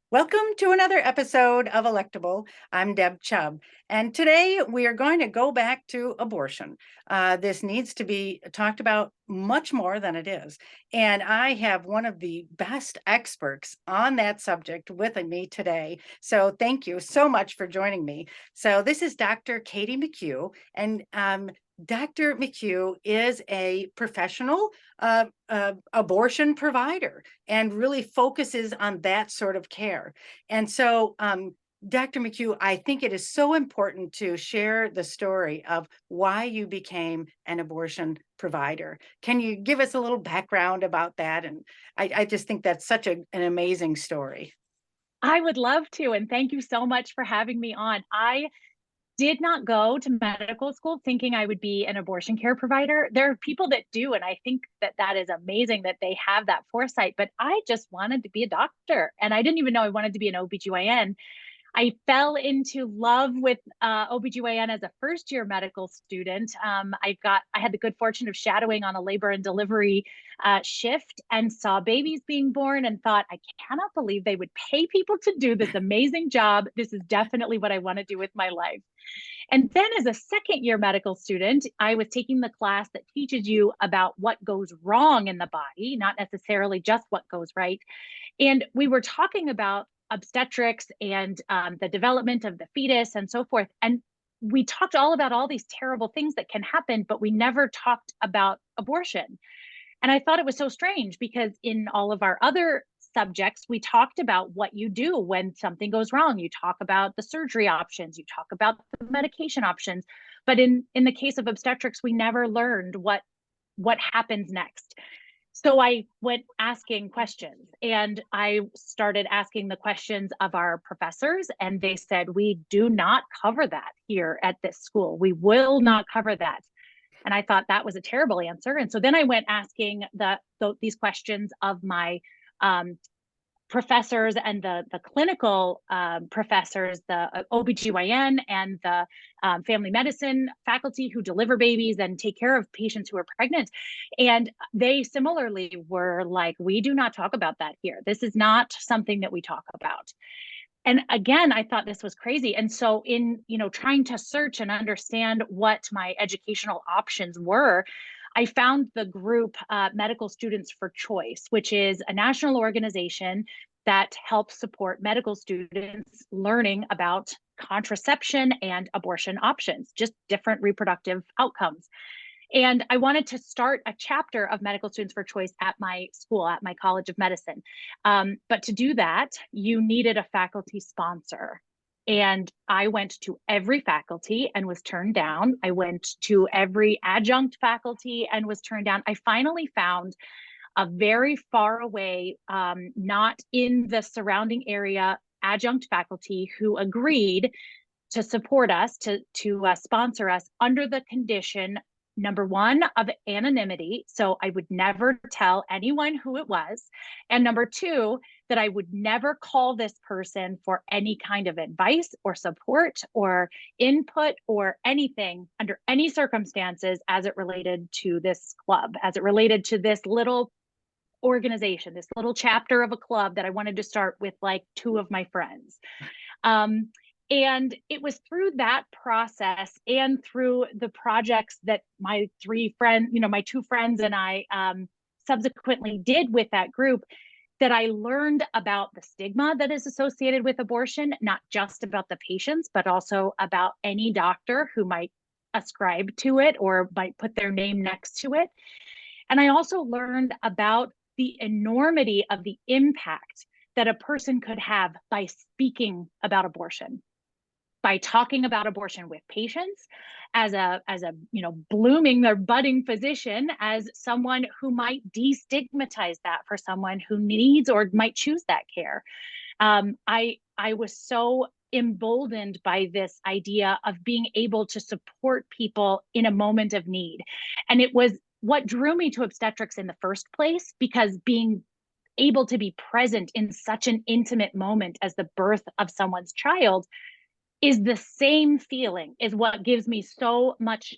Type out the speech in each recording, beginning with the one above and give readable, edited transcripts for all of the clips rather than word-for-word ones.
Welcome to another episode of Electable. I'm Deb Chubb, and today we are going to go back to abortion. This needs to be talked about much more than it is, and I have one of the best experts on that subject with me today. So thank you so much for joining me. So this is Dr. Katie McHugh, and Dr. McHugh is a professional abortion provider and really focuses on that sort of care. And so, Dr. McHugh, I think it is so important to share the story of why you became an abortion provider. Can you give us a little background about that? And I just think that's such an amazing story. I would love to. And thank you so much for having me on. I did not go to medical school thinking I would be an abortion care provider. There are people that do, and I think that that is amazing that they have that foresight. But I just wanted to be a doctor, and I didn't even know I wanted to be an OBGYN. I fell into love with OBGYN as a first year medical student. I had the good fortune of shadowing on a labor and delivery shift and saw babies being born and thought, I cannot believe they would pay people to do this amazing job. This is definitely what I want to do with my life. And then as a second year medical student, I was taking the class that teaches you about what goes wrong in the body, not necessarily just what goes right. And we were talking about obstetrics and the development of the fetus and so forth. And we talked all about all these terrible things that can happen, but we never talked about abortion. And I thought it was so strange because in all of our other subjects, we talked about what you do when something goes wrong. You talk about the surgery options, you talk about the medication options. But in the case of obstetrics, we never learned what happens next. So I went asking questions and I started asking the questions of our professors, and they said, we do not cover that here at this school. We will not cover that. And I thought that was a terrible answer. And so then I went asking these questions of my professors and the clinical professors, the OBGYN and the family medicine faculty who deliver babies and take care of patients who are pregnant. And they similarly were like, we do not talk about that here. This is not something that we talk about. And again, I thought this was crazy. And so in, trying to search and understand what my educational options were, I found the group Medical Students for Choice, which is a national organization that helps support medical students learning about contraception and abortion options, just different reproductive outcomes. And I wanted to start a chapter of Medical Students for Choice at my school, at my College of Medicine. But to do that, you needed a faculty sponsor. And I went to every faculty and was turned down. I went to every adjunct faculty and was turned down. I finally found a very far away, not in the surrounding area, adjunct faculty who agreed to support us, to sponsor us under the condition, number one, of anonymity. So I would never tell anyone who it was. And number two, that I would never call this person for any kind of advice or support or input or anything under any circumstances as it related to this club, as it related to this little organization, this little chapter of a club that I wanted to start with like two of my friends. And it was through that process and through the projects that my my two friends and I subsequently did with that group that I learned about the stigma that is associated with abortion, not just about the patients, but also about any doctor who might ascribe to it or might put their name next to it. And I also learned about the enormity of the impact that a person could have by speaking about abortion, by talking about abortion with patients, as a blooming or budding physician, as someone who might destigmatize that for someone who needs or might choose that care. I was so emboldened by this idea of being able to support people in a moment of need. And it was what drew me to obstetrics in the first place, because being able to be present in such an intimate moment as the birth of someone's child is the same feeling, is what gives me so much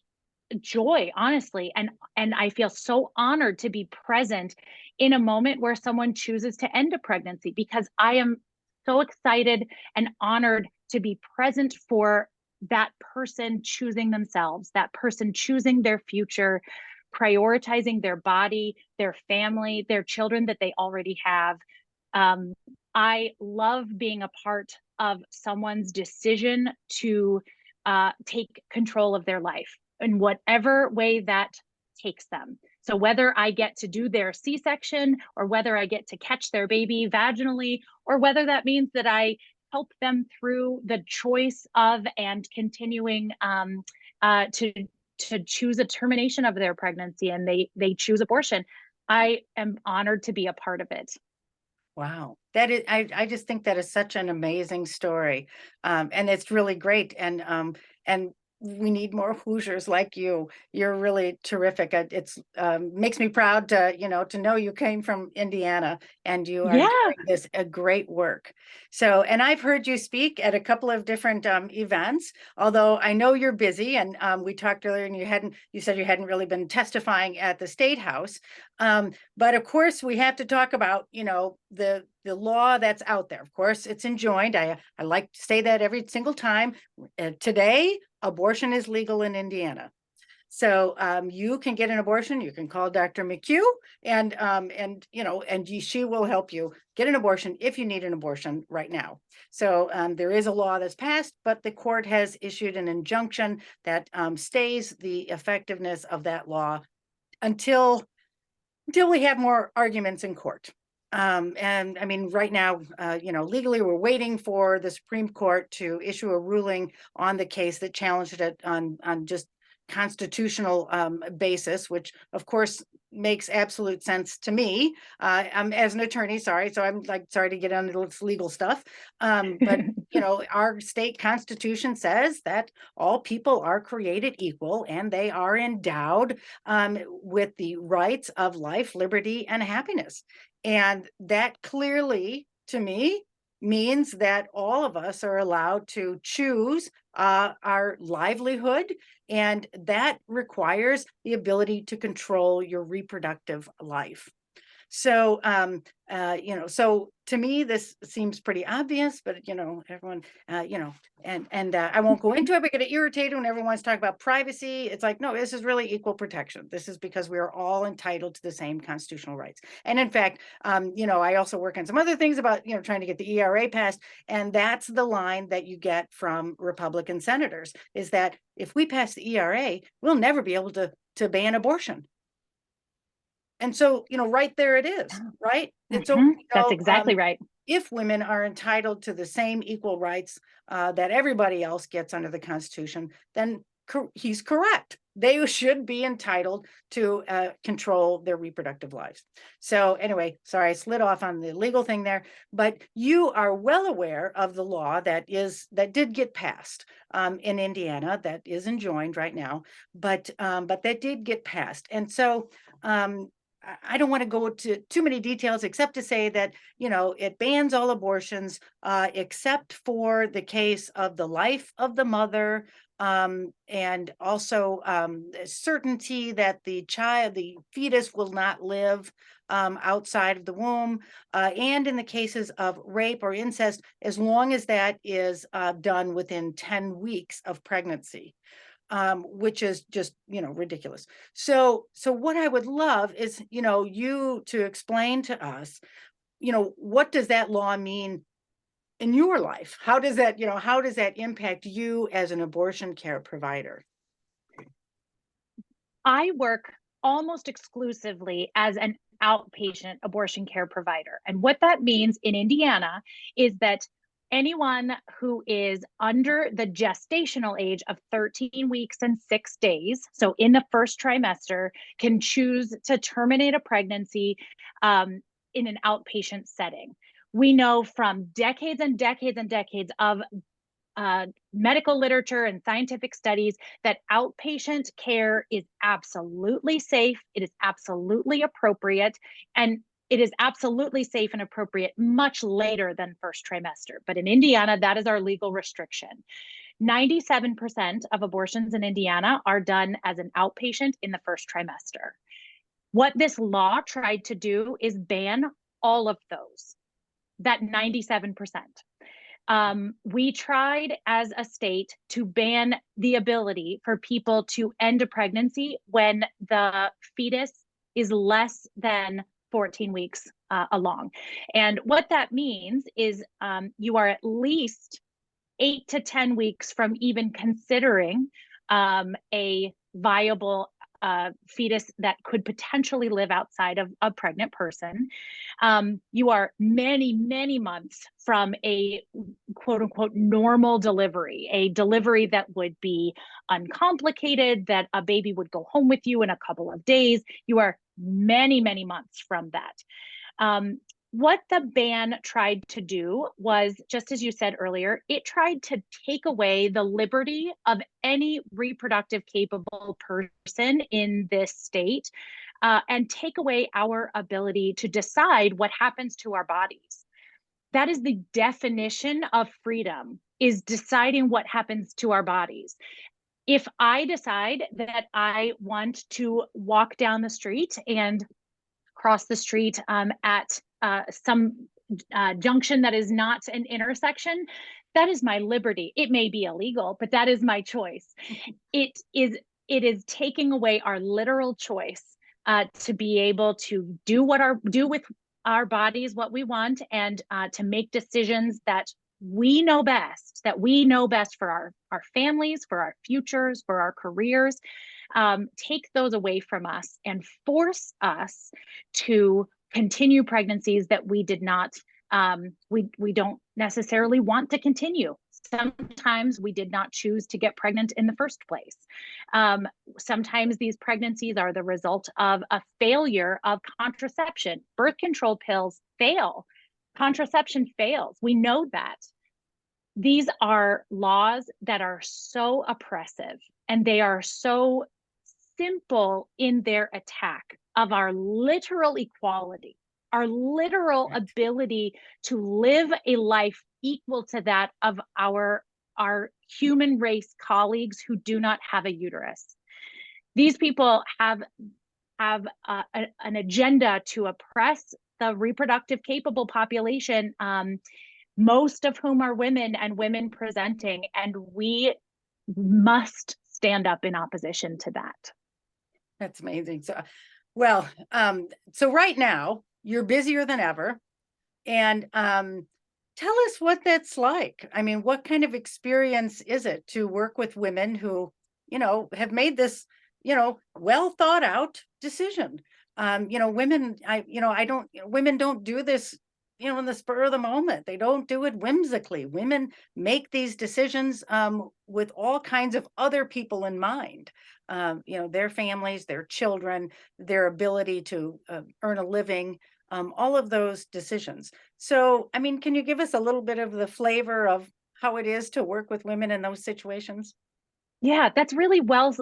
joy, honestly. And I feel so honored to be present in a moment where someone chooses to end a pregnancy, because I am so excited and honored to be present for that person choosing themselves, that person choosing their future, prioritizing their body, their family, their children that they already have. I love being a part of someone's decision to take control of their life in whatever way that takes them. So whether I get to do their C-section, or whether I get to catch their baby vaginally, or whether that means that I help them through the choice of and continuing to choose a termination of their pregnancy, and they choose abortion, I am honored to be a part of it. Wow. That is, I just think that is such an amazing story. And it's really great. And we need more Hoosiers like you. You're really terrific. It's makes me proud to, to know you came from Indiana and you are Yeah. doing this a great work. So, and I've heard you speak at a couple of different events, although I know you're busy, and we talked earlier and you said you hadn't really been testifying at the State House. But of course, we have to talk about, the law that's out there. Of course, it's enjoined. I like to say that every single time. Today, abortion is legal in Indiana. So you can get an abortion. You can call Dr. McHugh, and she will help you get an abortion if you need an abortion right now. So there is a law that's passed, but the court has issued an injunction that stays the effectiveness of that law until we have more arguments in court. And I mean, right now, legally, we're waiting for the Supreme Court to issue a ruling on the case that challenged it on just constitutional basis, which of course makes absolute sense to me. I'm as an attorney, sorry. So I'm sorry to get into this legal stuff. But our state constitution says that all people are created equal and they are endowed with the rights of life, liberty, and happiness. And that clearly, to me, means that all of us are allowed to choose our livelihood, and that requires the ability to control your reproductive life. So, so to me, this seems pretty obvious, but everyone, and I won't go into it. But get irritated when everyone's talking about privacy. It's like, no, this is really equal protection. This is because we are all entitled to the same constitutional rights. And in fact, I also work on some other things about, trying to get the ERA passed. And that's the line that you get from Republican senators, is that if we pass the ERA, we'll never be able to ban abortion. And so, right there it is, right? And so, That's exactly right. If women are entitled to the same equal rights that everybody else gets under the Constitution, then he's correct. They should be entitled to control their reproductive lives. So anyway, sorry, I slid off on the legal thing there, but you are well aware of the law that did get passed in Indiana, that is enjoined right now, but that did get passed. And so I don't want to go to too many details, except to say that, it bans all abortions except for the case of the life of the mother, and also certainty that the fetus will not live outside of the womb, and in the cases of rape or incest, as long as that is done within 10 weeks of pregnancy. Which is just, ridiculous. So what I would love is, you to explain to us, what does that law mean in your life? How does that impact you as an abortion care provider? I work almost exclusively as an outpatient abortion care provider. And what that means in Indiana is that anyone who is under the gestational age of 13 weeks and 6 days, so in the first trimester, can choose to terminate a pregnancy in an outpatient setting. We know from decades and decades and decades of medical literature and scientific studies that outpatient care is absolutely safe, it is absolutely appropriate, and it is absolutely safe and appropriate much later than first trimester. But in Indiana, that is our legal restriction. 97% of abortions in Indiana are done as an outpatient in the first trimester. What this law tried to do is ban all of those. that 97%. We tried as a state to ban the ability for people to end a pregnancy when the fetus is less than 14 weeks along. And what that means is you are at least 8 to 10 weeks from even considering a viable fetus that could potentially live outside of a pregnant person. You are many, many months from a quote unquote normal delivery, a delivery that would be uncomplicated, that a baby would go home with you in a couple of days. You are many, many months from that. What the ban tried to do was, just as you said earlier, it tried to take away the liberty of any reproductive capable person in this state and take away our ability to decide what happens to our bodies. That is the definition of freedom, is deciding what happens to our bodies. If I decide that I want to walk down the street and cross the street at some junction that is not an intersection, that is my liberty. It may be illegal, but that is my choice. It is taking away our literal choice to be able to do with our bodies what we want, and to make decisions that we know best, for our families, for our futures, for our careers. Take those away from us and force us to continue pregnancies that we did not, we don't necessarily want to continue. Sometimes we did not choose to get pregnant in the first place. Sometimes these pregnancies are the result of a failure of contraception. Birth control pills fail. Contraception fails. We know that. These are laws that are so oppressive, and they are so simple in their attack of our literal equality, our literal ability to live a life equal to that of our human race colleagues who do not have a uterus. These people have an agenda to oppress the reproductive capable population, most of whom are women and women presenting, and we must stand up in opposition to that. That's amazing. So, well, so right now you're busier than ever, and tell us what that's like. I mean, what kind of experience is it to work with women who, have made this, well thought out decision? Women, women don't do this, in the spur of the moment. They don't do it whimsically. Women make these decisions with all kinds of other people in mind. Their families, their children, their ability to earn a living, all of those decisions. So, I mean, can you give us a little bit of the flavor of how it is to work with women in those situations? Yeah, that's really well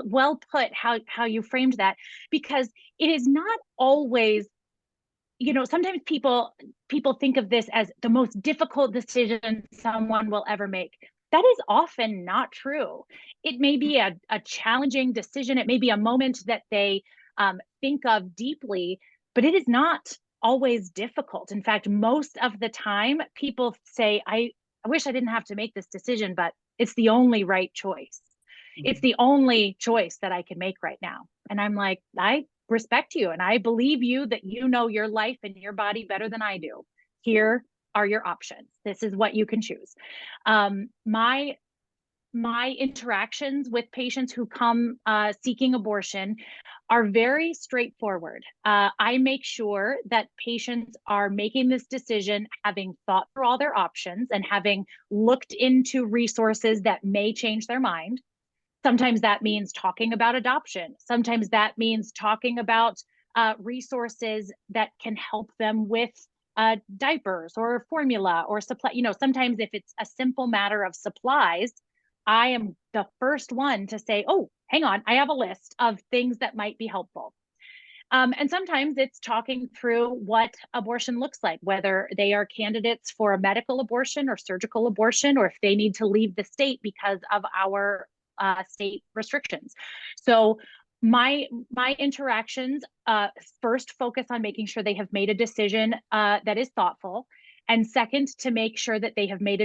put, how you framed that, because it is not always, sometimes people think of this as the most difficult decision someone will ever make. That is often not true. It may be a challenging decision. It may be a moment that they think of deeply, but it is not always difficult. In fact, most of the time, people say, I wish I didn't have to make this decision, but it's the only right choice. It's the only choice that I can make right now. And I'm like, I respect you, and I believe you that you know your life and your body better than I do. Here are your options. This is what you can choose. My interactions with patients who come seeking abortion are very straightforward. I make sure that patients are making this decision having thought through all their options and having looked into resources that may change their mind. Sometimes that means talking about adoption. Sometimes that means talking about resources that can help them with diapers or formula or supply. Sometimes if it's a simple matter of supplies, I am the first one to say, oh, hang on, I have a list of things that might be helpful. And sometimes it's talking through what abortion looks like, whether they are candidates for a medical abortion or surgical abortion, or if they need to leave the state because of our state restrictions. So my interactions first focus on making sure they have made a decision that is thoughtful. And second, to make sure that they have made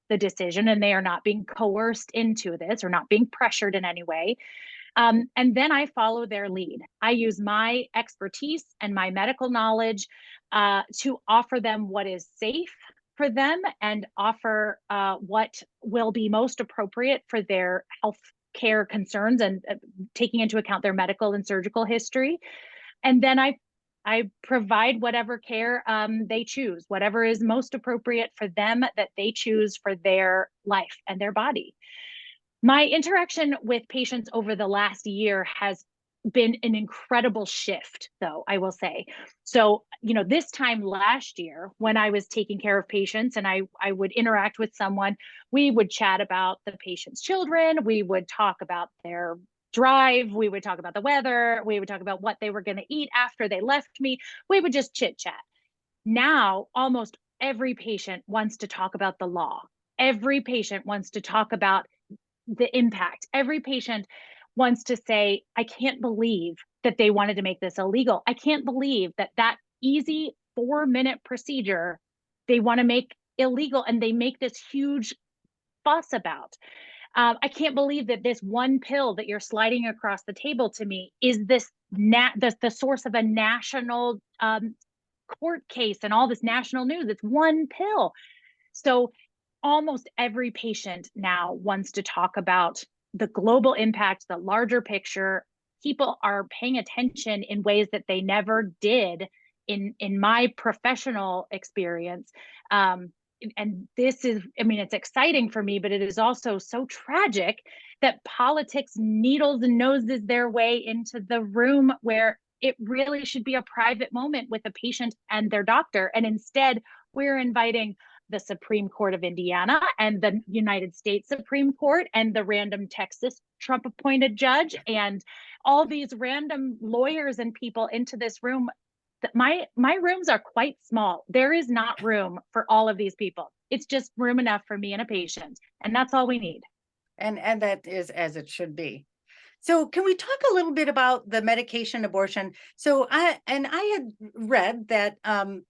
the decision and they are not being coerced into this or not being pressured in any way. And then I follow their lead. I use my expertise and my medical knowledge to offer them what is safe for them and offer what will be most appropriate for their health care concerns and taking into account their medical and surgical history. And then I provide whatever care they choose, whatever is most appropriate for them that they choose for their life and their body. My interaction with patients over the last year has been an incredible shift, though, I will say. So, this time last year, when I was taking care of patients and I would interact with someone, we would chat about the patient's children, we would talk about their drive, we would talk about the weather, we would talk about what they were going to eat after they left me, we would just chit chat. Now, almost every patient wants to talk about the law. Every patient wants to talk about the impact. Every patient wants to say, I can't believe that they wanted to make this illegal. I can't believe that easy 4-minute procedure they want to make illegal and they make this huge fuss about. I can't believe that this one pill that you're sliding across the table to me is the source of a national court case and all this national news. It's one pill. So almost every patient now wants to talk about the global impact, the larger picture. People are paying attention in ways that they never did in my professional experience. And this is, it's exciting for me, but it is also so tragic that politics needles and noses their way into the room where it really should be a private moment with a patient and their doctor. And instead, we're inviting the Supreme Court of Indiana and the United States Supreme Court and the random Texas Trump appointed judge and all these random lawyers and people into this room. My rooms are quite small. There is not room for all of these people. It's just room enough for me and a patient, and that's all we need. And that is as it should be. So can we talk a little bit about the medication abortion? So I had read that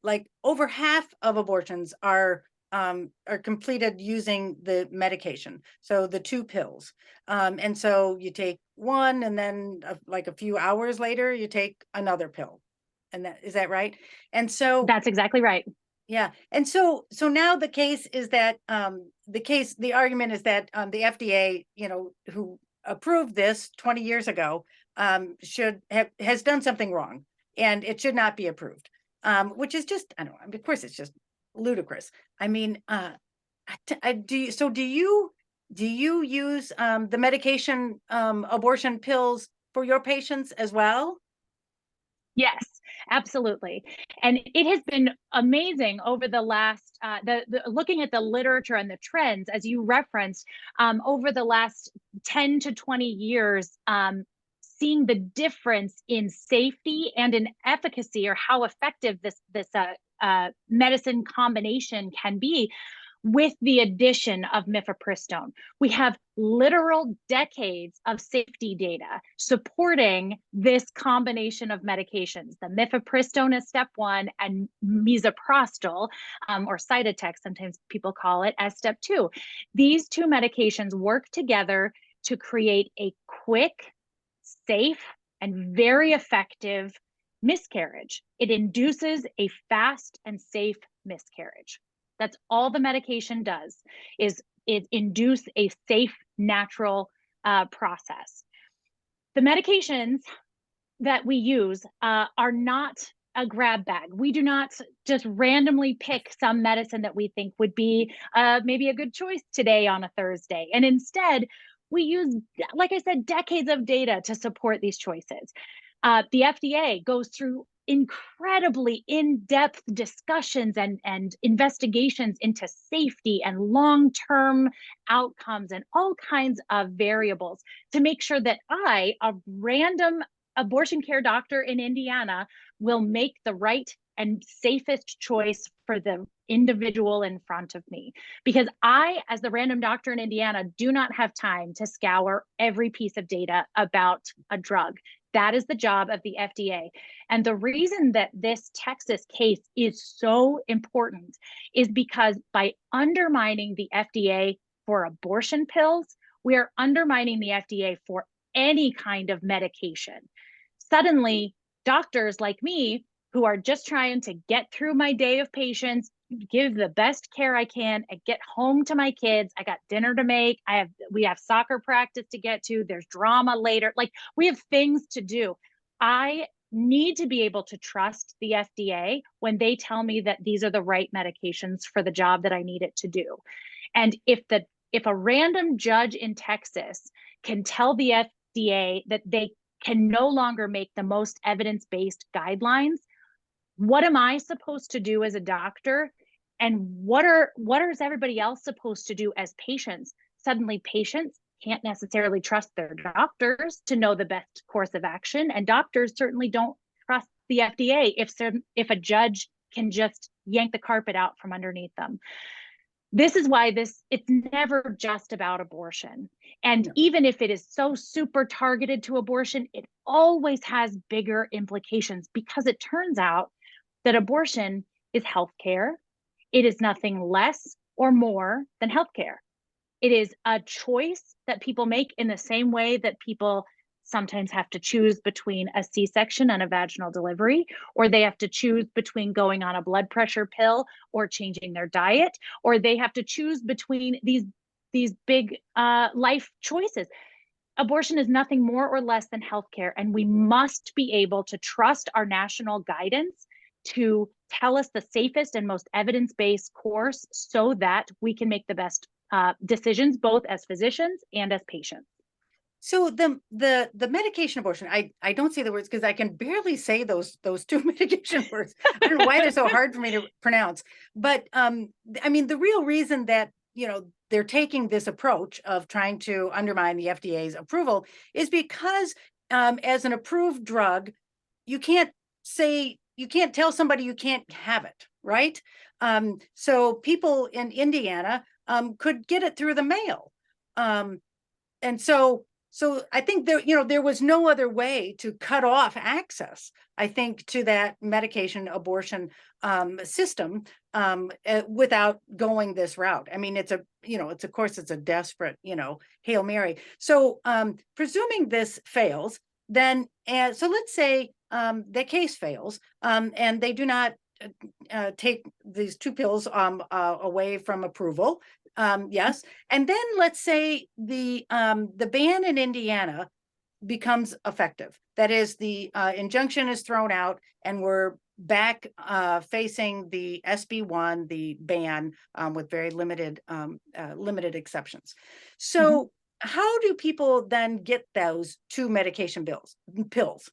like over half of abortions are completed using the medication. So the 2 pills. And so you take one and then like a few hours later, you take another pill. And is that right? And so that's exactly right. Yeah. And so now the case is that the argument is that the FDA, who approved this 20 years ago, has done something wrong and it should not be approved. Which is just, I don't know, of course it's just ludicrous. I mean, do you use the medication abortion pills for your patients as well? Yes, absolutely. And it has been amazing over the last, looking at the literature and the trends, as you referenced, over the last 10 to 20 years, seeing the difference in safety and in efficacy, or how effective this medicine combination can be with the addition of mifepristone. We have literal decades of safety data supporting this combination of medications. The mifepristone is step 1 and misoprostol, or Cytotec, sometimes people call it, as step 2. These 2 medications work together to create a quick, safe, and very effective miscarriage. It induces a fast and safe miscarriage. That's all the medication does, is it induce a safe, natural process. The medications that we use are not a grab bag. We do not just randomly pick some medicine that we think would be maybe a good choice today on a Thursday. And instead, we use, like I said, decades of data to support these choices. The FDA goes through incredibly in-depth discussions and investigations into safety and long-term outcomes and all kinds of variables to make sure that I, a random abortion care doctor in Indiana, will make the right and safest choice for the individual in front of me. Because I, as the random doctor in Indiana, do not have time to scour every piece of data about a drug. That is the job of the FDA. And the reason that this Texas case is so important is because by undermining the FDA for abortion pills, we are undermining the FDA for any kind of medication. Suddenly, doctors like me, who are just trying to get through my day of patients, give the best care I can, and get home to my kids. I got dinner to make. We have soccer practice to get to. There's drama later. Like, we have things to do. I need to be able to trust the FDA when they tell me that these are the right medications for the job that I need it to do. And if a random judge in Texas can tell the FDA that they can no longer make the most evidence-based guidelines, what am I supposed to do as a doctor? And what is everybody else supposed to do as patients? Suddenly patients can't necessarily trust their doctors to know the best course of action. And doctors certainly don't trust the FDA if a judge can just yank the carpet out from underneath them. This is why it's never just about abortion. And even if it is so super targeted to abortion, it always has bigger implications, because it turns out that abortion is healthcare. It is nothing less or more than healthcare. It is a choice that people make in the same way that people sometimes have to choose between a C-section and a vaginal delivery, or they have to choose between going on a blood pressure pill or changing their diet, or they have to choose between these big life choices. Abortion is nothing more or less than healthcare, and we must be able to trust our national guidance to tell us the safest and most evidence-based course so that we can make the best decisions, both as physicians and as patients. So the medication abortion, I don't say the words because I can barely say those two medication words. I don't know why they're so hard for me to pronounce. But I mean, the real reason that, you know, they're taking this approach of trying to undermine the FDA's approval is because as an approved drug, you can't tell somebody you can't have it, right? So people in Indiana could get it through the mail. And so I think there was no other way to cut off access, I think, to that medication abortion system without going this route. I mean, it's of course it's a desperate, Hail Mary. So presuming this fails, then so let's say the case fails and they do not take these two pills away from approval. Yes. And then let's say the ban in Indiana becomes effective. That is, the injunction is thrown out and we're back facing the SB1, the ban with very limited exceptions. So how do people then get those two medication pills?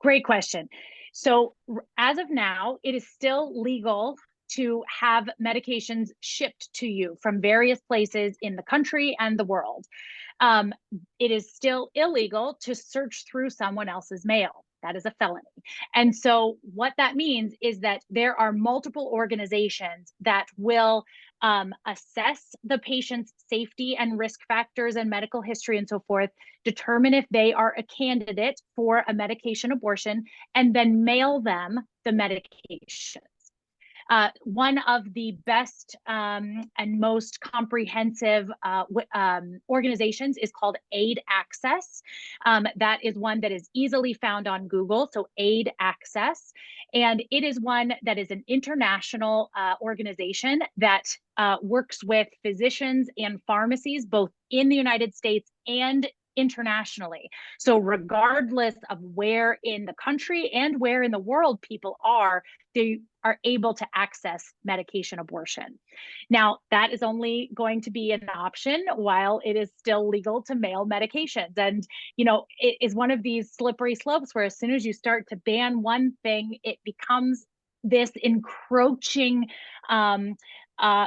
Great question. So as of now, it is still legal to have medications shipped to you from various places in the country and the world. It is still illegal to search through someone else's mail. That is a felony. And so what that means is that there are multiple organizations that will assess the patient's safety and risk factors and medical history and so forth, determine if they are a candidate for a medication abortion, and then mail them the medication. One of the best and most comprehensive organizations is called Aid Access. That is one that is easily found on Google, so Aid Access. And it is one that is an international organization that works with physicians and pharmacies, both in the United States and internationally. So regardless of where in the country and where in the world people are, they are able to access medication abortion. Now, that is only going to be an option while it is still legal to mail medications. And, it is one of these slippery slopes where as soon as you start to ban one thing, it becomes this encroaching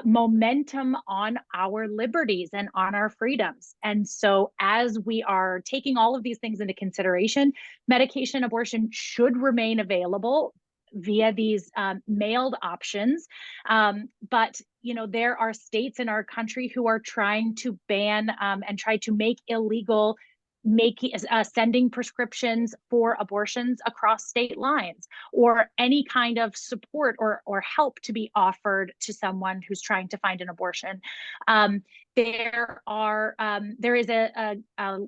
momentum on our liberties and on our freedoms. And so as we are taking all of these things into consideration, medication abortion should remain available via these mailed options. But, there are states in our country who are trying to ban and try to make illegal sending prescriptions for abortions across state lines, or any kind of support or help to be offered to someone who's trying to find an abortion. There is a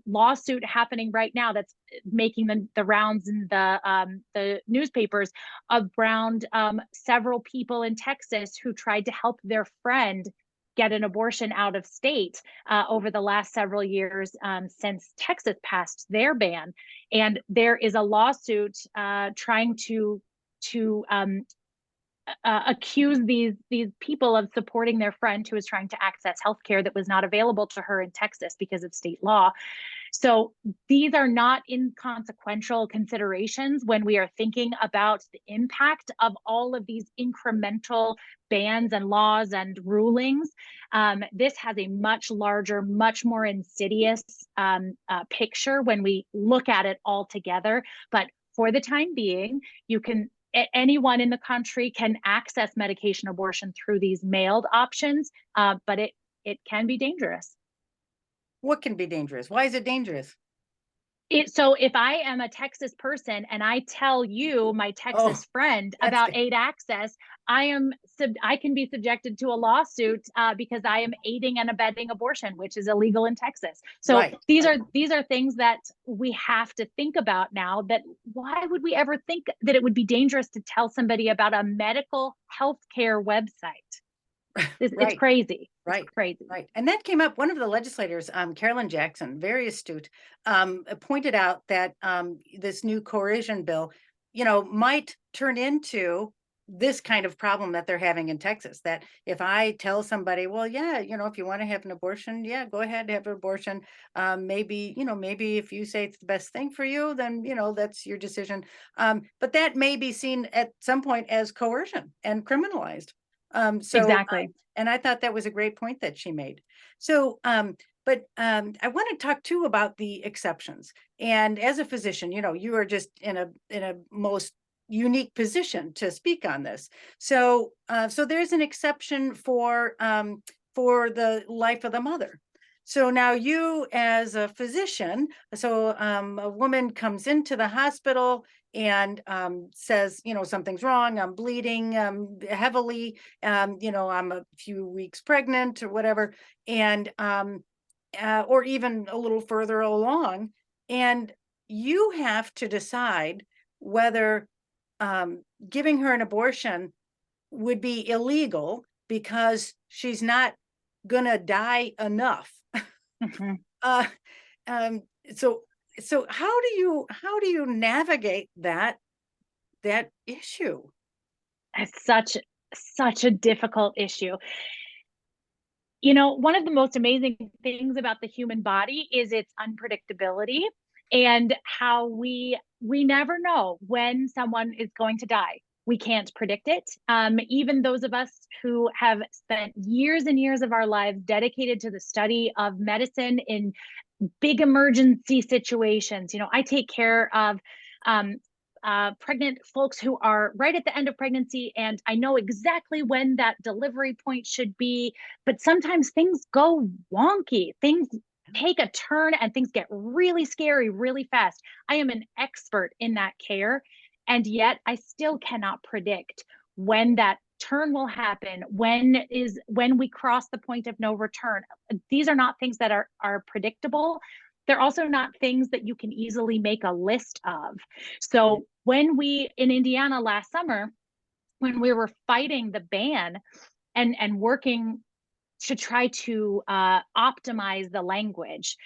lawsuit happening right now that's making the rounds in the newspapers around several people in Texas who tried to help their friend get an abortion out of state over the last several years, since Texas passed their ban. And there is a lawsuit trying to accuse these people of supporting their friend who was trying to access healthcare that was not available to her in Texas because of state law. So these are not inconsequential considerations when we are thinking about the impact of all of these incremental bans and laws and rulings. This has a much larger, much more insidious picture when we look at it all together. But for the time being, anyone in the country can access medication abortion through these mailed options, but it can be dangerous. What can be dangerous? Why is it dangerous? So if I am a Texas person and I tell you, my Texas friend, about aid access, I can be subjected to a lawsuit because I am aiding and abetting abortion, which is illegal in Texas. So these are things that we have to think about now. That why would we ever think that it would be dangerous to tell somebody about a medical healthcare website? It's crazy. Right. It's crazy. Right. And that came up. One of the legislators, Carolyn Jackson, very astute, pointed out that this new coercion bill, might turn into this kind of problem that they're having in Texas. That if I tell somebody, well, yeah, if you want to have an abortion, yeah, go ahead and have an abortion. Maybe if you say it's the best thing for you, then, that's your decision. But that may be seen at some point as coercion and criminalized. Exactly. And I thought that was a great point that she made. So, but I want to talk too about the exceptions. And as a physician, you are just in a most unique position to speak on this. So, so there's an exception for the life of the mother. So now you, as a physician, so a woman comes into the hospital and says, something's wrong, I'm bleeding heavily, I'm a few weeks pregnant or whatever, and or even a little further along, and you have to decide whether giving her an abortion would be illegal because she's not gonna die enough. Mm-hmm. So how do you navigate that issue? It's such a difficult issue. One of the most amazing things about the human body is its unpredictability, and how we never know when someone is going to die. We can't predict it. Even those of us who have spent years and years of our lives dedicated to the study of medicine in big emergency situations. I take care of pregnant folks who are right at the end of pregnancy, and I know exactly when that delivery point should be, but sometimes things go wonky. Things take a turn and things get really scary really fast. I am an expert in that care, and yet I still cannot predict when that turn will happen, when we cross the point of no return. These are not things that are predictable. They're also not things that you can easily make a list of. So when we, in Indiana last summer, when we were fighting the ban and working to try to optimize the language,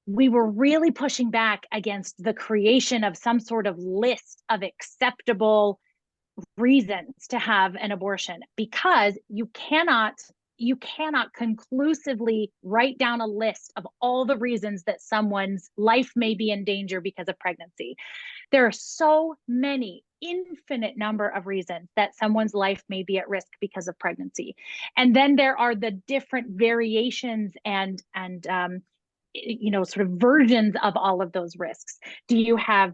we were really pushing back against the creation of some sort of list of acceptable reasons to have an abortion, because you cannot conclusively write down a list of all the reasons that someone's life may be in danger because of pregnancy. There are so many, infinite number of reasons that someone's life may be at risk because of pregnancy. And then there are the different variations and sort of versions of all of those risks. Do you have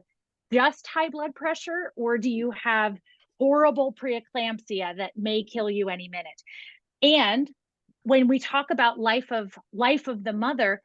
just high blood pressure, or do you have horrible preeclampsia that may kill you any minute? And when we talk about life of the mother,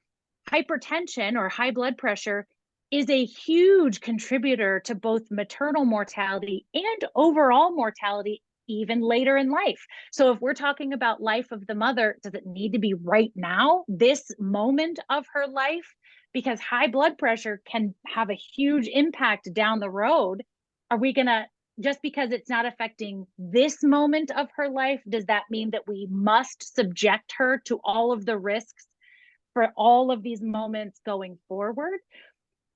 Hypertension or high blood pressure is a huge contributor to both maternal mortality and overall mortality, even later in life. So if we're talking about life of the mother, does it need to be right now, this moment of her life? Because high blood pressure can have a huge impact down the road. Are we going to, just because it's not affecting this moment of her life, does that mean that we must subject her to all of the risks for all of these moments going forward?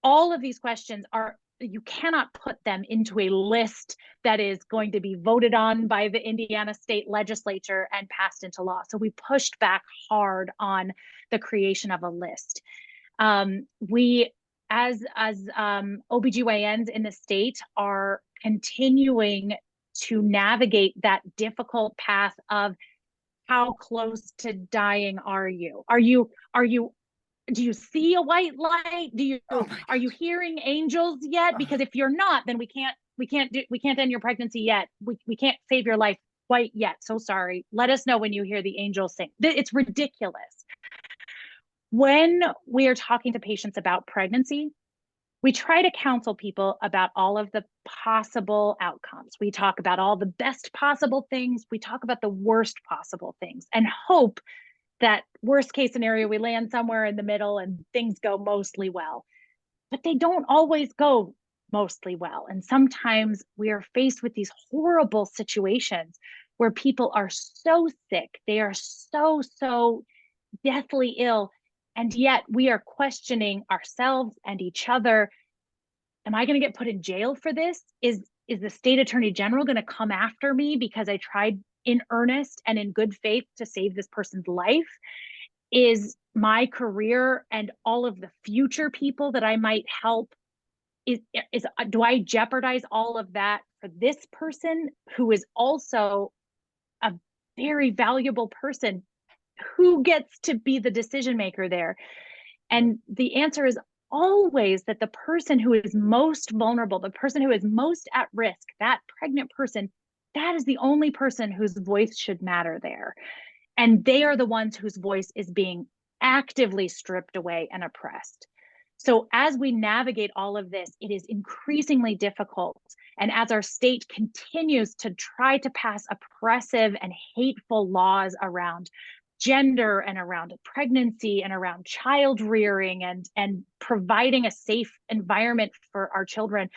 All of these questions are, you cannot put them into a list that is going to be voted on by the Indiana state legislature and passed into law. So we pushed back hard on the creation of a list. We, as OBGYNs in the state, are continuing to navigate that difficult path of how close to dying are you? Do you see a white light? Are you hearing angels yet? Because if you're not, then we can't end your pregnancy yet. We can't save your life quite yet. So sorry. Let us know when you hear the angels sing. It's ridiculous. When we are talking to patients about pregnancy, we try to counsel people about all of the possible outcomes. We talk about all the best possible things. We talk about the worst possible things and hope that worst case scenario, we land somewhere in the middle and things go mostly well. But they don't always go mostly well. And sometimes we are faced with these horrible situations where people are so sick, they are so deathly ill, and yet we are questioning ourselves and each other. Am I going to get put in jail for this? Is the state attorney general going to come after me because I tried in earnest and in good faith to save this person's life? Is my career and all of the future people that I might help, do I jeopardize all of that for this person who is also a very valuable person? Who gets to be the decision maker there? And the answer is always that the person who is most vulnerable, the person who is most at risk, that pregnant person, that is the only person whose voice should matter there. And they are the ones whose voice is being actively stripped away and oppressed. So as we navigate all of this, it is increasingly difficult. And as our state continues to try to pass oppressive and hateful laws around gender and around pregnancy and around child rearing and providing a safe environment for our children,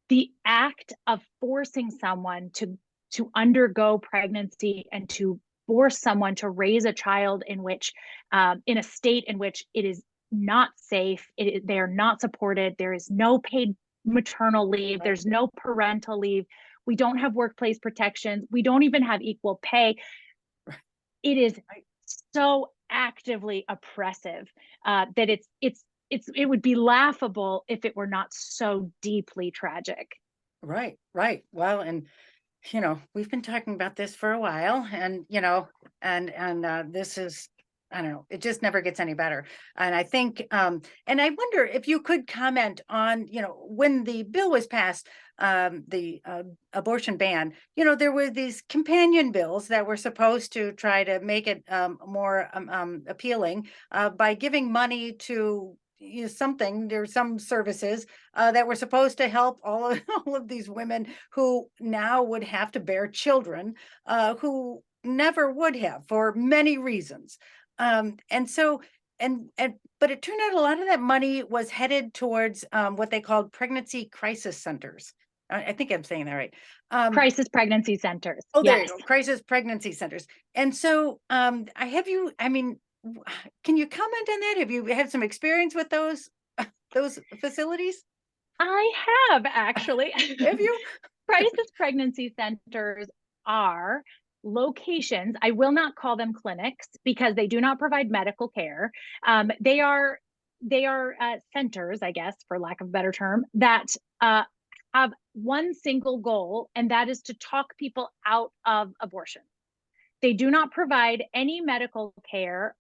the act of forcing someone to undergo pregnancy and to force someone to raise a child in which in a state in which it is not safe, they are not supported, there is no paid maternal leave, there's no parental leave, we don't have workplace protections, we don't even have equal pay. It is so actively oppressive that it would be laughable if it were not so deeply tragic. Right. Well, and we've been talking about this for a while, and this is, I don't know, it just never gets any better. And I think, and I wonder if you could comment on, when the bill was passed, the abortion ban, there were these companion bills that were supposed to try to make it more appealing by giving money to there's some services that were supposed to help all of these women who now would have to bear children who never would have for many reasons. And so, but it turned out a lot of that money was headed towards what they called pregnancy crisis centers. I think I'm saying that right. Crisis pregnancy centers. Oh, there you go. Crisis pregnancy centers. And so can you comment on that? Have you had some experience with those facilities? I have, actually. Have you? Crisis pregnancy centers are locations, I will not call them clinics because they do not provide medical care. They are centers, I guess, for lack of a better term, that have one single goal, and that is to talk people out of abortion. They do not provide any medical care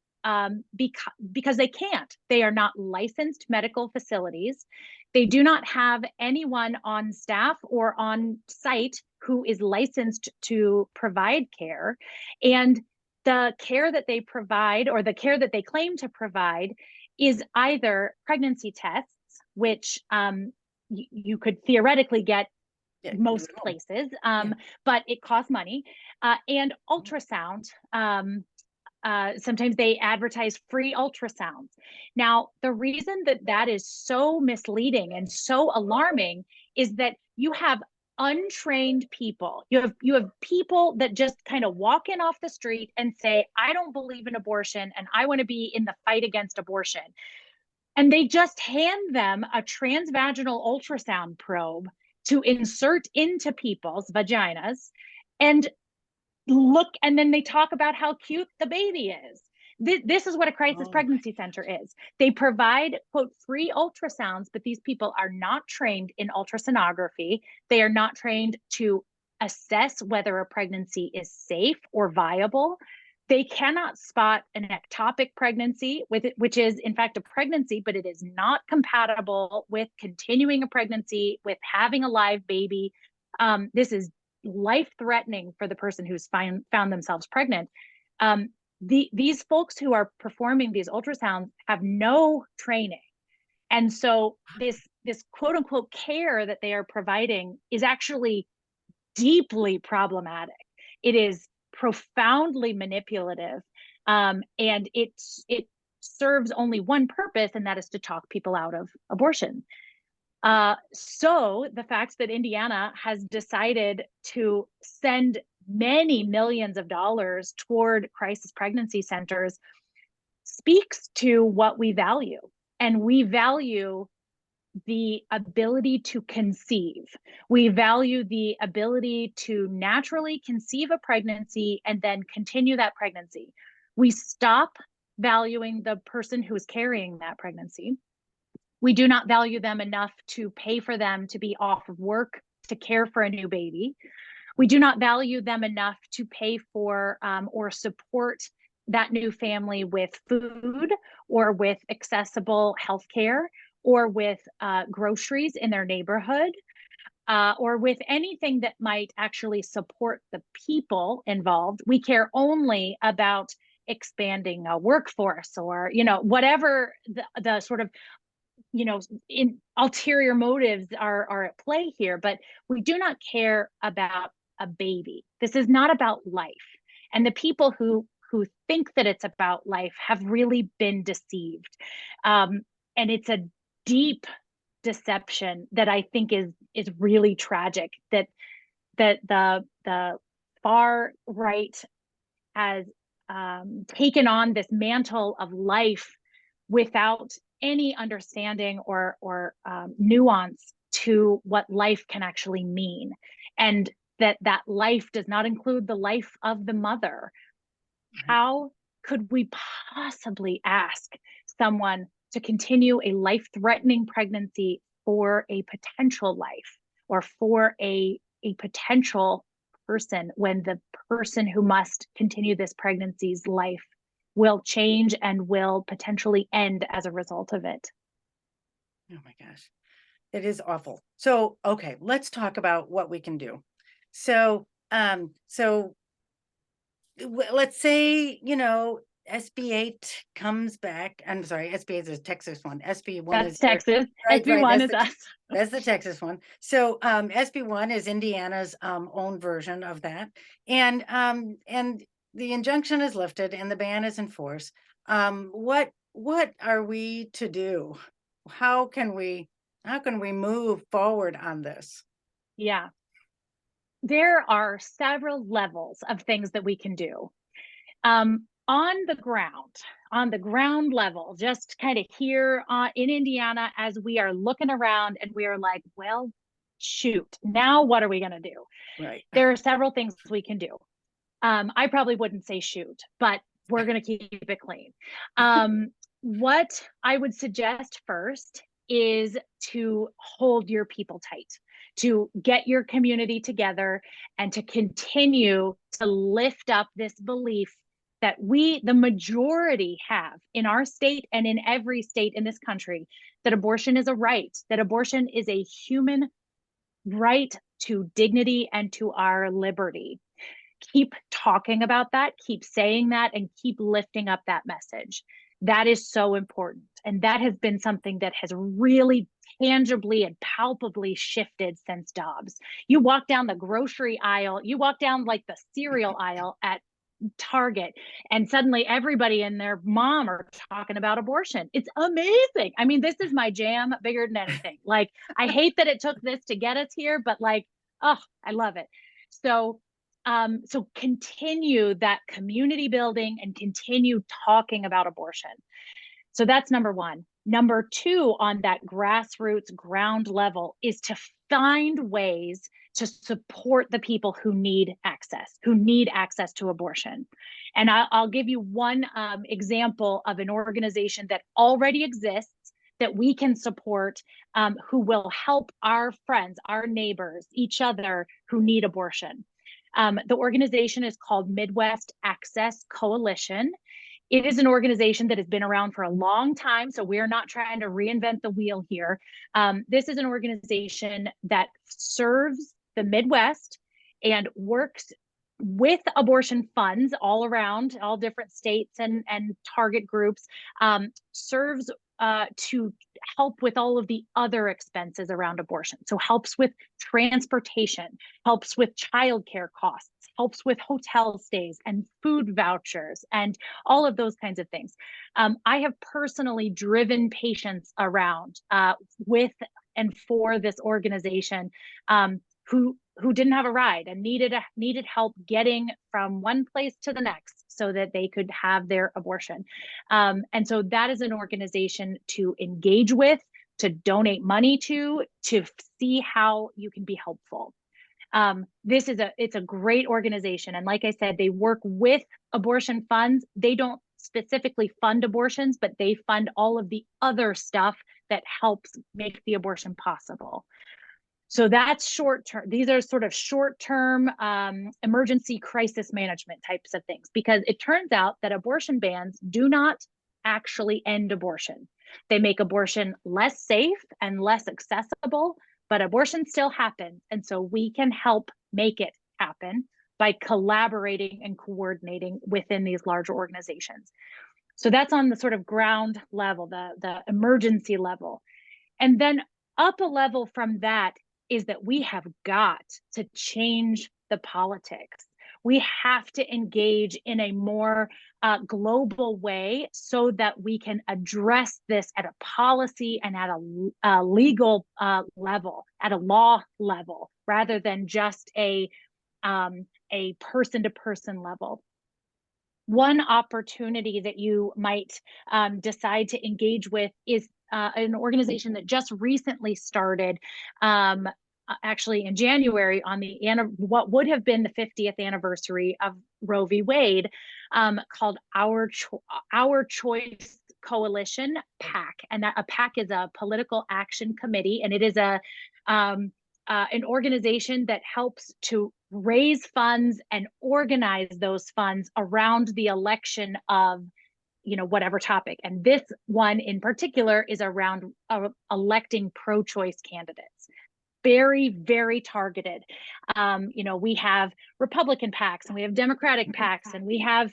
because they can't. They are not licensed medical facilities. They do not have anyone on staff or on site who is licensed to provide care. And the care that they provide, or the care that they claim to provide, is either pregnancy tests, which you could theoretically get most places, but it costs money, and ultrasound. Sometimes they advertise free ultrasounds. Now, the reason that that is so misleading and so alarming is that you have untrained people. You have people that just kind of walk in off the street and say, I don't believe in abortion and I want to be in the fight against abortion. And they just hand them a transvaginal ultrasound probe to insert into people's vaginas and look, and then they talk about how cute the baby is. This is what a crisis pregnancy center is. They provide, quote, free ultrasounds, but these people are not trained in ultrasonography. They are not trained to assess whether a pregnancy is safe or viable. They cannot spot an ectopic pregnancy, which is in fact a pregnancy, but it is not compatible with continuing a pregnancy, with having a live baby. This is life-threatening for the person who's found themselves pregnant. These folks who are performing these ultrasounds have no training. And so this quote unquote care that they are providing is actually deeply problematic. It is profoundly manipulative. And it serves only one purpose, and that is to talk people out of abortion. So the fact that Indiana has decided to send many millions of dollars toward crisis pregnancy centers speaks to what we value. And we value the ability to conceive. We value the ability to naturally conceive a pregnancy and then continue that pregnancy. We stop valuing the person who is carrying that pregnancy. We do not value them enough to pay for them to be off of work to care for a new baby. We do not value them enough to pay for or support that new family with food or with accessible healthcare or with groceries in their neighborhood or with anything that might actually support the people involved. We care only about expanding a workforce or, whatever the sort of in ulterior motives are at play here, but we do not care about a baby. This is not about life. And the people who think that it's about life have really been deceived. And it's a deep deception that I think is really tragic, that the far right has taken on this mantle of life without any understanding or nuance to what life can actually mean, and that life does not include the life of the mother. How could we possibly ask someone to continue a life-threatening pregnancy for a potential life or for a potential person when the person who must continue this pregnancy's life will change and will potentially end as a result of it? Oh my gosh, it is awful. So, okay, let's talk about what we can do. So, let's say, SB 8 comes back. I'm sorry, SB 8 is a Texas one. SB 1 That's is Texas. right, SB 1 is that's us. that's the Texas one. So, SB 1 is Indiana's own version of that, and the injunction is lifted and the ban is in force. What are we to do? How can we move forward on this? Yeah. There are several levels of things that we can do. On the ground level, just kind of here in Indiana, as we are looking around and we are like, well, shoot, now what are we going to do? Right. There are several things we can do. I probably wouldn't say shoot, but we're going to keep it clean. What I would suggest first is to hold your people tight, to get your community together and to continue to lift up this belief that we, the majority, have in our state and in every state in this country, that abortion is a right, that abortion is a human right to dignity and to our liberty. Keep talking about that, keep saying that, and keep lifting up that message. That is so important. And that has been something that has really tangibly and palpably shifted since Dobbs. You walk down the grocery aisle, you walk down like the cereal aisle at Target, and suddenly everybody and their mom are talking about abortion. It's amazing. I mean, this is my jam bigger than anything. Like, I hate that it took this to get us here, but like, oh, I love it. So so continue that community building and continue talking about abortion. So that's number one. Number two, on that grassroots ground level, is to find ways to support the people who need access to abortion. And I'll give you one example of an organization that already exists that we can support, who will help our friends, our neighbors, each other who need abortion. The organization is called Midwest Access Coalition. It is an organization that has been around for a long time, so we're not trying to reinvent the wheel here. This is an organization that serves the Midwest and works with abortion funds all around, all different states and target groups, serves to help with all of the other expenses around abortion. So helps with transportation, helps with childcare costs, helps with hotel stays and food vouchers and all of those kinds of things. I have personally driven patients around with and for this organization who didn't have a ride and needed help getting from one place to the next so that they could have their abortion. And so that is an organization to engage with, to donate money to see how you can be helpful. It's a great organization. And like I said, they work with abortion funds. They don't specifically fund abortions, but they fund all of the other stuff that helps make the abortion possible. So that's short term. These are sort of short term emergency crisis management types of things, because it turns out that abortion bans do not actually end abortion. They make abortion less safe and less accessible, but abortion still happens. And so we can help make it happen by collaborating and coordinating within these larger organizations. So that's on the sort of ground level, the emergency level. And then up a level from that is that we have got to change the politics. We have to engage in a more global way so that we can address this at a policy and at a legal level, at a law level, rather than just a person-to-person level. One opportunity that you might decide to engage with is an organization that just recently started, actually in January, on what would have been the 50th anniversary of Roe v. Wade, called Our Choice Coalition, PAC. And a PAC is a political action committee, and it is an organization that helps to raise funds and organize those funds around the election of whatever topic. And this one in particular is around electing pro-choice candidates. Very, very targeted. We have Republican PACs and we have Democratic PACs and we have,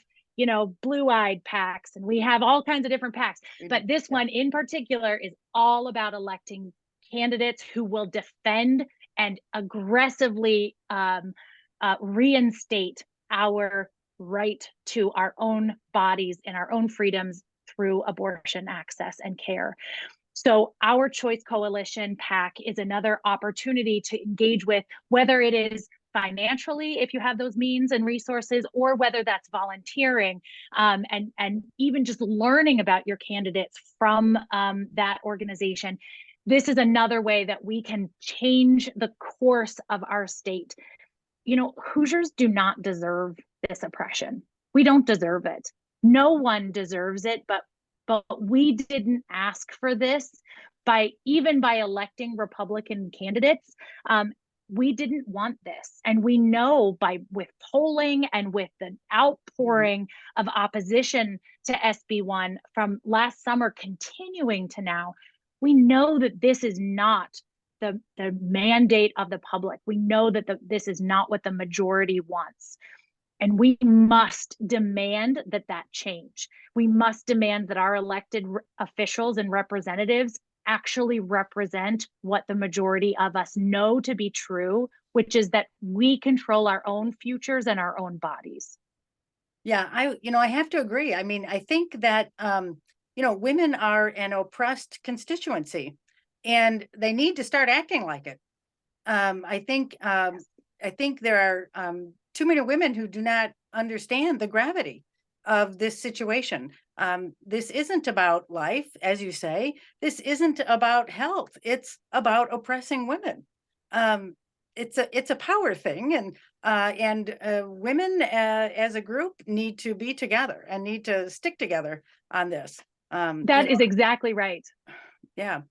blue-eyed PACs and we have all kinds of different PACs. But this one in particular is all about electing candidates who will defend and aggressively reinstate our right to our own bodies and our own freedoms through abortion access and care. So Our Choice Coalition, PAC, is another opportunity to engage with, whether it is financially, if you have those means and resources, or whether that's volunteering, and even just learning about your candidates from that organization. This is another way that we can change the course of our state. Hoosiers do not deserve this oppression. We don't deserve it. No one deserves it, but we didn't ask for this by electing Republican candidates. We didn't want this. And we know with polling and with the outpouring of opposition to SB1 from last summer continuing to now, we know that this is not the mandate of the public. We know that this is not what the majority wants. And we must demand that that change. We must demand that our elected officials and representatives actually represent what the majority of us know to be true, which is that we control our own futures and our own bodies. Yeah, I have to agree. I mean, I think that, women are an oppressed constituency and they need to start acting like it. Um, I think, um, Yes. I think there are too many women who do not understand the gravity of this situation. This isn't about life, as you say. This isn't about health. It's about oppressing women. Um, it's a power thing, and women as a group need to be together and need to stick together on this. That is exactly right. Yeah.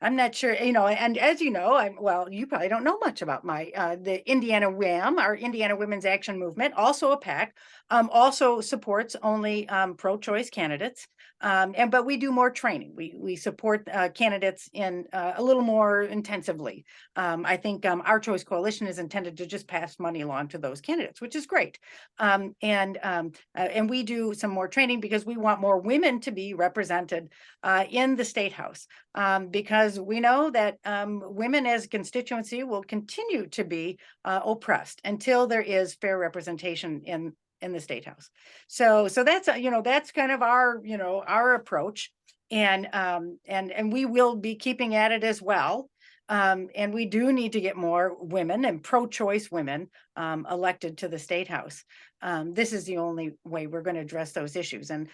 I'm not sure, and as you know, well, you probably don't know much about the Indiana WAM, our Indiana Women's Action Movement, also a PAC, also supports only pro-choice candidates. But we do more training. We support candidates in a little more intensively. I think our Choice Coalition is intended to just pass money along to those candidates, which is great. And we do some more training because we want more women to be represented in the state house. Because we know that women as a constituency will continue to be oppressed until there is fair representation in the state house. So that's kind of our approach, and we will be keeping at it as well. And we do need to get more women and pro-choice women elected to the state house. This is the only way we're going to address those issues, and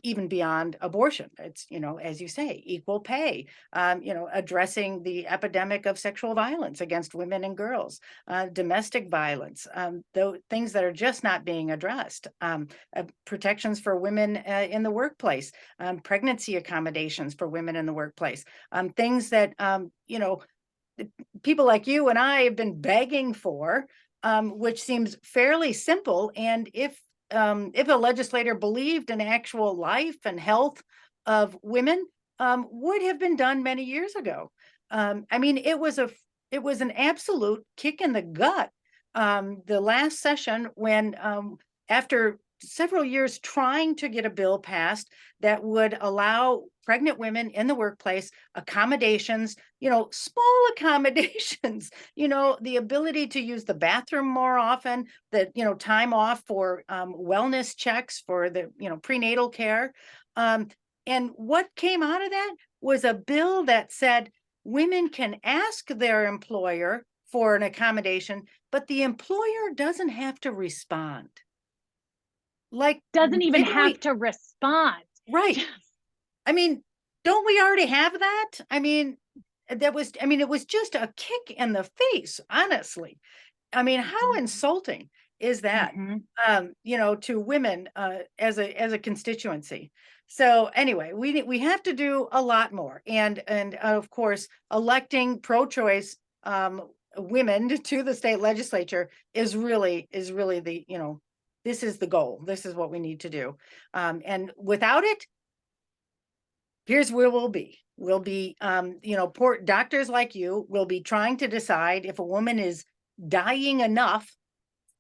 even beyond abortion. It's, as you say, equal pay, addressing the epidemic of sexual violence against women and girls, domestic violence, things that are just not being addressed, protections for women in the workplace, pregnancy accommodations for women in the workplace, things that, people like you and I have been begging for, which seems fairly simple. And if a legislator believed in actual life and health of women, would have been done many years ago. I mean, it was an absolute kick in the gut. The last session when, after several years trying to get a bill passed that would allow pregnant women in the workplace accommodations, small accommodations, the ability to use the bathroom more often, the, time off for wellness checks for the, prenatal care. And what came out of that was a bill that said women can ask their employer for an accommodation, but the employer doesn't have to respond. Like, Doesn't even didn't have we? to respond. Right. I mean, don't we already have that? I mean, it was just a kick in the face, honestly. I mean, how insulting is that, Mhm. to women as a constituency? So anyway, we have to do a lot more, and of course, electing pro-choice women to the state legislature is really the, this is the goal. This is what we need to do, and without it, here's where we'll be. We'll be, poor doctors like you will be trying to decide if a woman is dying enough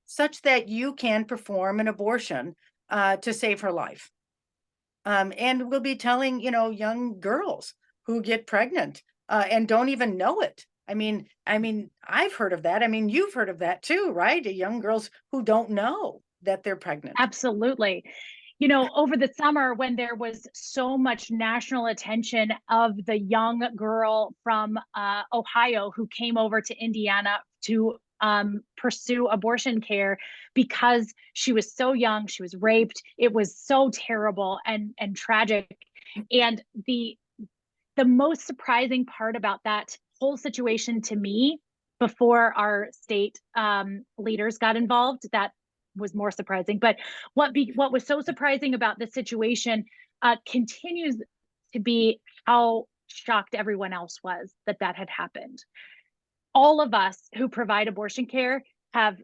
such that you can perform an abortion to save her life. And we'll be telling, young girls who get pregnant and don't even know it. I mean, I've heard of that. I mean, you've heard of that too, right? Young girls who don't know that they're pregnant. Absolutely. Over the summer when there was so much national attention of the young girl from Ohio who came over to Indiana to pursue abortion care because she was so young, she was raped. It was so terrible and tragic. And the most surprising part about that whole situation to me, before our state leaders got involved, that was more surprising. But what was so surprising about this situation continues to be how shocked everyone else was that had happened. All of us who provide abortion care have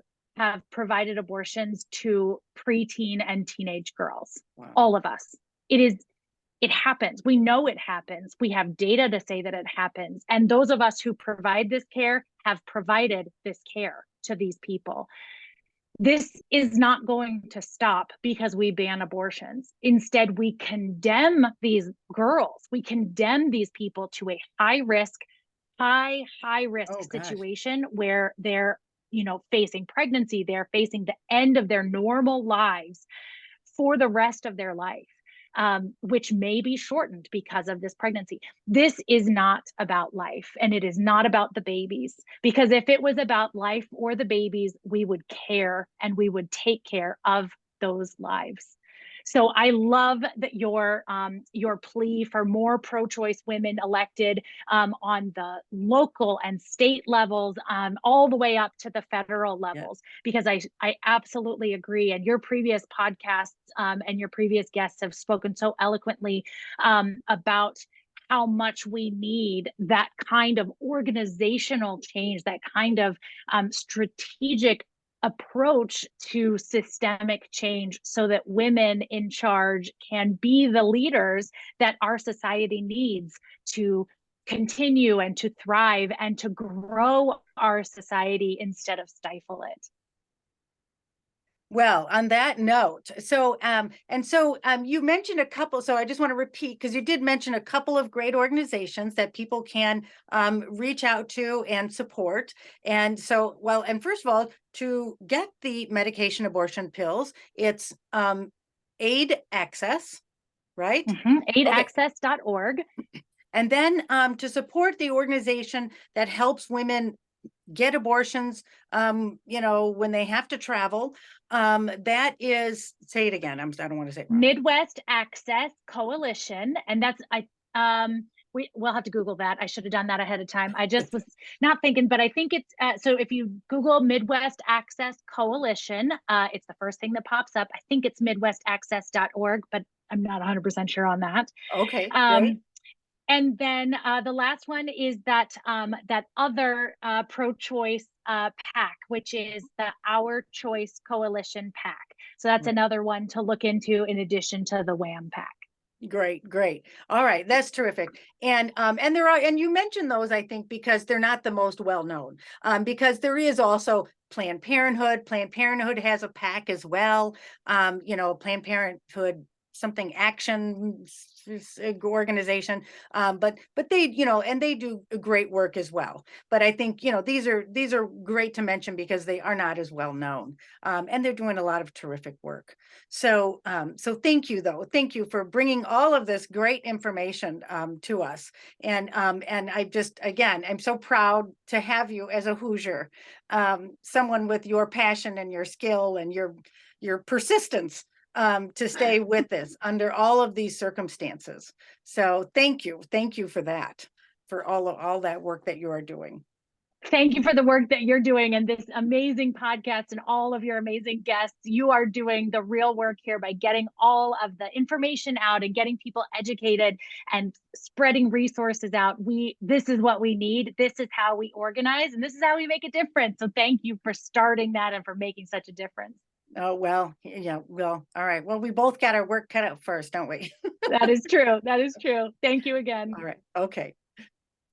provided abortions to preteen and teenage girls. Wow. All of us. It happens. We know it happens. We have data to say that it happens. And those of us who provide this care have provided this care to these people. This is not going to stop because we ban abortions. Instead, we condemn these girls. We condemn these people to a high risk Oh gosh. situation where they're, facing pregnancy, they're facing the end of their normal lives for the rest of their life, which may be shortened because of this pregnancy. This is not about life, and it is not about the babies. Because if it was about life or the babies, we would care and we would take care of those lives. So I love that your plea for more pro-choice women elected on the local and state levels, all the way up to the federal Yeah. levels, because I absolutely agree. And your previous podcasts and your previous guests have spoken so eloquently about how much we need that kind of organizational change, that kind of strategic approach to systemic change, so that women in charge can be the leaders that our society needs to continue and to thrive and to grow our society instead of stifle it. Well, on that note, you mentioned a couple, so I just want to repeat, because you did mention a couple of great organizations that people can reach out to and support. And so, well, and first of all, to get the medication abortion pills, it's aid access, right? Okay. Aidaccess.org. And then to support the organization that helps women get abortions, when they have to travel. That is, say it again. I don't want to say it wrong. Midwest Access Coalition, and that's we'll have to Google that. I should have done that ahead of time. I just was not thinking, but I think it's so if you Google Midwest Access Coalition, it's the first thing that pops up. I think it's midwestaccess.org, but I'm not 100% sure on that. Okay, great. And then the last one is that that other pro-choice PAC, which is the Our Choice Coalition PAC. So that's another one to look into in addition to the WHAM PAC. Great. All right, that's terrific. And you mentioned those, I think, because they're not the most well known. Because there is also Planned Parenthood. Planned Parenthood has a PAC as well. Planned Parenthood something action organization, but they, and they do great work as well. But I think, these are great to mention because they are not as well known, and they're doing a lot of terrific work. So thank you for bringing all of this great information to us. And I just, again, I'm so proud to have you as a Hoosier, someone with your passion and your skill and your persistence to stay with this under all of these circumstances. So thank you for that, for all that work that you are doing. Thank you for the work that you're doing and this amazing podcast and all of your amazing guests. You are doing the real work here by getting all of the information out and getting people educated and spreading resources out. This is what we need. This is how we organize, and this is how we make a difference. So thank you for starting that and for making such a difference. Oh, well, yeah, well, all right. Well, we both got our work cut out first, don't we? That is true. That is true. Thank you again. All right. Okay.